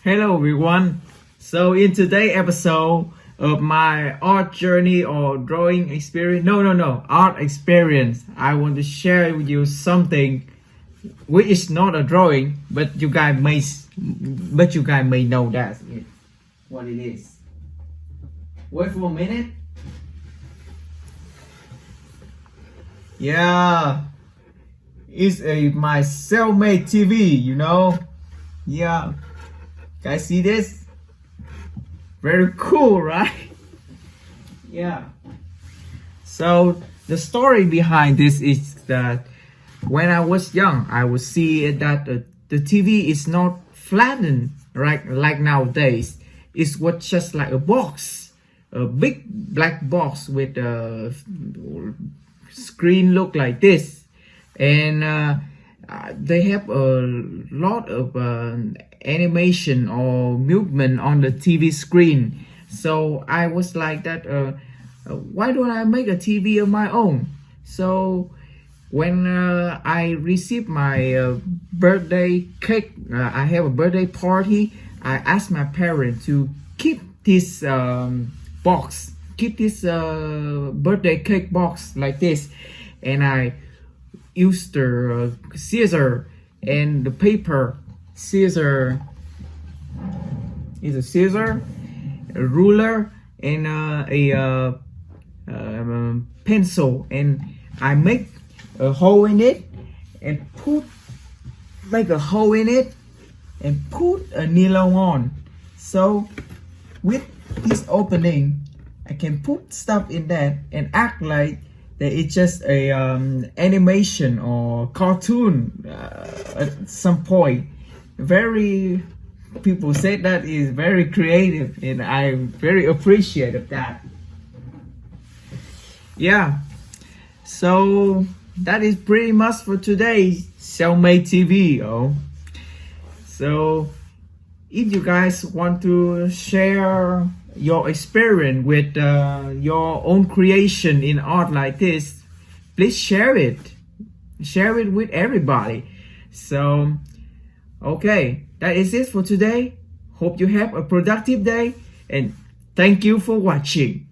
Hello everyone. So in today's episode of my art journey or drawing experience, art experience, I want to share with you something which is not a drawing, but you guys may know that what it is. Wait for a minute. Yeah, it's my self-made TV, Yeah, guys see this? Very cool, right? Yeah. So the story behind this is that when I was young, I would see that the TV is not flattened right like nowadays. It was just like a box, a big black box with a screen look like this, and they have a lot of animation or movement on the TV screen. So I was like that, why don't I make a TV of my own? So when I received my birthday cake, I have a birthday party, I asked my parents to keep this box, keep this birthday cake box like this, and I used the scissor and the paper. Scissor is a scissor, a ruler, and a pencil, and I make a hole in it and make a hole in it and put a nylon on. So with this opening, I can put stuff in that and act like that it's just a animation or cartoon at some point. People say that is very creative, and I very appreciate of that. Yeah, so that is pretty much for today's self-made TV. So if you guys want to share your experience with your own creation in art like this, please share it with everybody. So okay, that is it for today. Hope you have a productive day, and thank you for watching.